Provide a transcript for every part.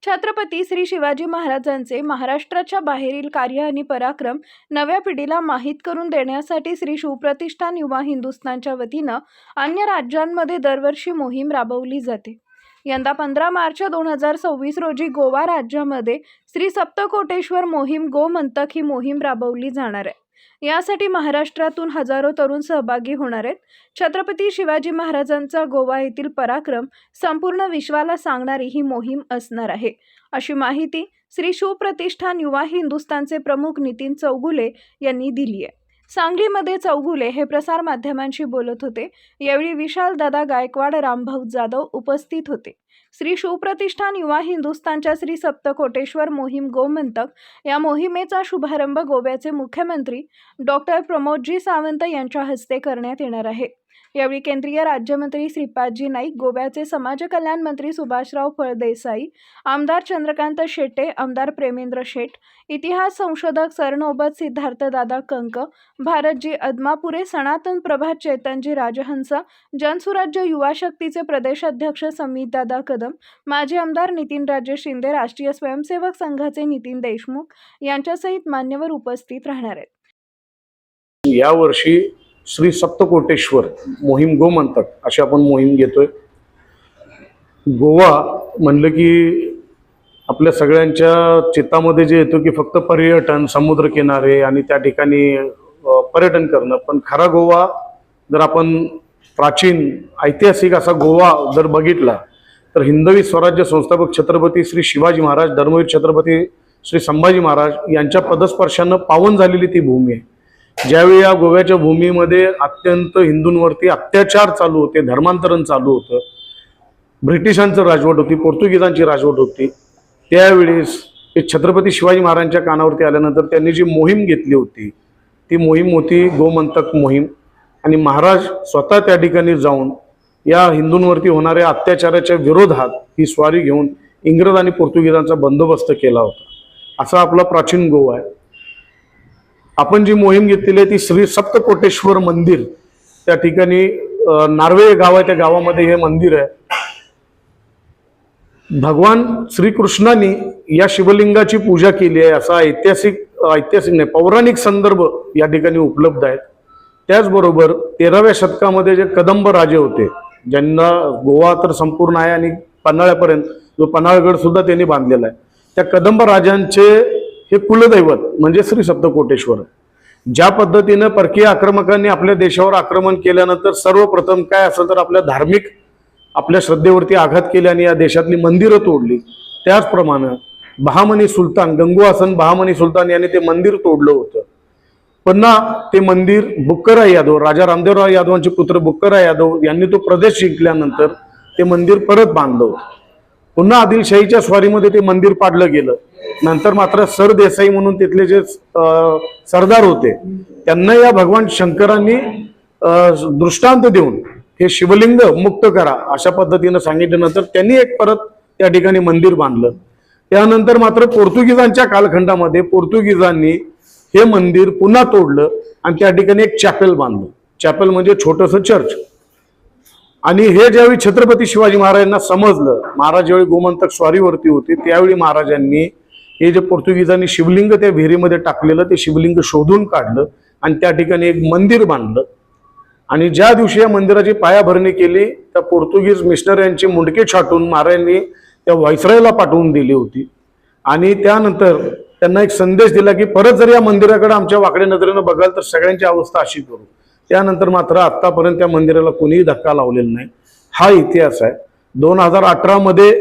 छत्रपती श्री शिवाजी महाराजांचे महाराष्ट्राच्या बाहेरील कार्य आणि पराक्रम नव्या पिढीला माहीत करून देण्यासाठी श्री शिवप्रतिष्ठान युवा हिंदुस्थानच्या वतीनं अन्य राज्यांमध्ये दरवर्षी मोहीम राबवली जाते। यंदा 15 मार्च 2026 रोजी गोवा राज्यामध्ये श्री सप्तकोटेश्वर मोहीम गोमंतक ही मोहीम राबवली जाणार आहे। यासाठी महाराष्ट्रातून हजारो तरुण सहभागी होणार आहेत। छत्रपती शिवाजी महाराजांचा गोवा येथील पराक्रम संपूर्ण विश्वाला सांगणारी ही मोहीम असणार आहे, अशी माहिती श्री शिवप्रतिष्ठान युवा हिंदुस्थानचे प्रमुख नितीन चौगुले यांनी दिली आहे। सांगलीमध्ये चौगुले हे प्रसार माध्यमांशी बोलत होते। यावेळी विशाल दादा गायकवाड, रामभाऊ जाधव उपस्थित होते। श्री शिवप्रतिष्ठान युवा हिंदुस्थानच्या श्री सप्तकोटेश्वर मोहीम गोमंतक या मोहिमेचा शुभारंभ गोव्याचे मुख्यमंत्री डॉक्टर प्रमोदजी सावंत यांच्या हस्ते करण्यात येणार आहे। यावेळी केंद्रीय राज्यमंत्री श्रीपादजी नाईक, गोव्याचे समाज कल्याण मंत्री सुभाषराव फळदेसाई, आमदार चंद्रकांत शेट्टे, आमदार प्रेमेंद्र शेठ, इतिहास संशोधक सरनोबत सिद्धार्थदादा कंक, भारतजी अदमापुरे, सनातन प्रभात चैतनजी राजहंस, जनसुराज्य युवा शक्तीचे प्रदेशाध्यक्ष समीतदादा कदम, माजी आमदार नितीनराजे शिंदे, राष्ट्रीय स्वयंसेवक संघाचे नितीन देशमुख यांच्यासहित मान्यवर उपस्थित राहणार आहेत। यावर्षी श्री सप्तकोटेश्वर मोहीम गोमंतक अशी आपण मोहीम घेतोय। गोवा म्हणलं की आपल्या सगळ्यांच्या चित्तामध्ये जे येतो की फक्त पर्यटन, समुद्रकिनारे आणि त्या ठिकाणी पर्यटन करणं, पण खरा गोवा जर आपण प्राचीन ऐतिहासिक असा गोवा जर बघितला तर हिंदवी स्वराज्य संस्थापक छत्रपती श्री शिवाजी महाराज, धर्मवीर छत्रपती श्री संभाजी महाराज यांच्या पदस्पर्शानं पावन झालेली ती भूमी आहे। ज्यावेळी या गोव्याच्या भूमीमध्ये अत्यंत हिंदूंवरती अत्याचार चालू होते, धर्मांतरण चालू होतं, ब्रिटिशांचं राजवट होती, पोर्तुगीजांची राजवट होती, त्यावेळेस छत्रपती शिवाजी महाराजांच्या कानावरती आल्यानंतर त्यांनी जी मोहीम घेतली होती ती मोहीम होती गोमंतक मोहीम। आणि महाराज स्वतः त्या ठिकाणी जाऊन या हिंदूंवरती होणाऱ्या अत्याचाराच्या विरोधात ही स्वारी घेऊन इंग्रज आणि पोर्तुगीजांचा बंदोबस्त केला होता। असा आपला प्राचीन गोवा आहे। आपण जी मोहीम घेतलेली आहे ती श्री सप्तकोटेश्वर मंदिर, त्या ठिकाणी नार्वे गाव आहे, त्या गावामध्ये हे मंदिर आहे। भगवान श्रीकृष्णाने या शिवलिंगाची पूजा केली आहे असा ऐतिहासिक नाही पौराणिक संदर्भ या ठिकाणी उपलब्ध आहेत। त्याचबरोबर 13व्या शतकामध्ये जे कदंब राजे होते, ज्यांना गोवा तर संपूर्ण आहे आणि पन्हाळ्यापर्यंत जो पन्हाळगड सुद्धा त्यांनी बांधलेला आहे, त्या कदंब राजांचे हे कुलदैवत म्हणजे श्री सप्तकोटेश्वर। ज्या पद्धतीने परकीय आक्रमकांनी आपल्या देशावर आक्रमण केल्यानंतर सर्वप्रथम काय असं तर आपल्या श्रद्धेवरती आघात केले आणि या देशातली मंदिरं तोडली, त्याचप्रमाणे बहामनी सुलतान, गंगू बहामनी सुलतान यांनी ते मंदिर तोडलं होतं। पुन्हा ते मंदिर बुक्कराय यादव, राजा रामदेवराव यादवांचे पुत्र बुक्कराय यादव यांनी तो प्रदेश जिंकल्यानंतर ते मंदिर परत बांधलं होतं। पुन्हा आदिलशाहीच्या स्वारीमध्ये ते मंदिर पाडलं गेलं। नंतर मात्र सरदेसाई म्हणून तिथले जे सरदार होते त्यांना या भगवान शंकरांनी दृष्टांत देऊन हे शिवलिंग मुक्त करा अशा पद्धतीने सांगितल्यानंतर त्यांनी एक परत त्या ठिकाणी मंदिर बांधलं। त्यानंतर मात्र पोर्तुगीजांच्या कालखंडामध्ये पोर्तुगीजांनी हे मंदिर पुन्हा तोडलं आणि त्या ठिकाणी एक चॅपेल बांधलं। चॅपेल म्हणजे छोटंसं चर्च। आणि हे ज्यावेळी छत्रपती शिवाजी महाराजांना समजलं, महाराज ज्यावेळी गोमंतक स्वारीवरती होते त्यावेळी महाराजांनी हे जे पोर्तुगीजांनी शिवलिंग त्या विहिरीमध्ये टाकलेलं ते शिवलिंग शोधून काढलं आणि त्या ठिकाणी एक मंदिर बांधलं। आणि ज्या दिवशी या मंदिराची पायाभरणी केली त्या पोर्तुगीज मिशनऱ्यांची मुंडके छाटून महाराजांनी त्या व्हायसरायला पाठवून दिली होती। आणि त्यानंतर त्यांना एक संदेश दिला की परत जर या मंदिराकडे आमच्या वाकड्या नजरेनं बघाल तर सगळ्यांची अवस्था अशी करू। त्यानंतर मात्र आतापर्यंत त्या मंदिराला कोणीही धक्का लावलेला नाही। हा इतिहास आहे। 2018 मध्ये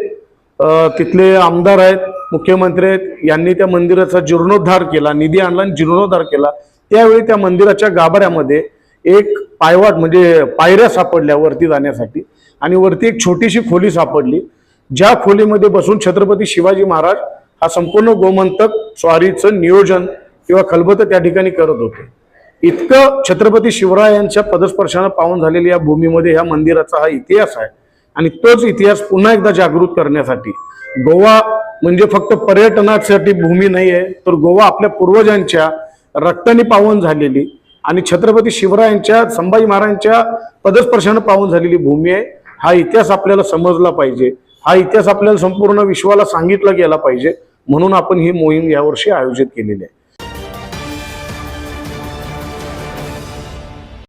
तिथले आमदार आहेत, मुख्यमंत्री आहेत, यांनी त्या मंदिराचा जीर्णोद्धार केला, निधी आणला आणि जीर्णोद्धार केला। त्यावेळी त्या मंदिराच्या गाभाऱ्यामध्ये एक पायवाट म्हणजे पायऱ्या सापडल्या वरती जाण्यासाठी आणि वरती एक छोटीशी खोली सापडली, ज्या खोलीमध्ये बसून छत्रपती शिवाजी महाराज हा संपूर्ण गोमंतक स्वारीचं नियोजन किंवा खलबत त्या ठिकाणी करत होते। इतकं छत्रपती शिवरायांच्या पदस्पर्शानं पावन झालेल्या या भूमीमध्ये ह्या मंदिराचा हा इतिहास आहे। आणि तोच इतिहास पुन्हा एकदा जागृत करण्यासाठी गोवा म्हणजे फक्त पर्यटनासाठी भूमी नाही आहे, तर गोवा आपल्या पूर्वजांच्या रक्ताने पावन झालेली आणि छत्रपती शिवरायांच्या, संभाजी महाराजांच्या पदस्पर्शानं पावन झालेली भूमी आहे। हा इतिहास आपल्याला समजला पाहिजे हा इतिहास आपल्याला संपूर्ण विश्वाला सांगितला गेला पाहिजे, म्हणून आपण ही मोहीम यावर्षी आयोजित केलेली आहे.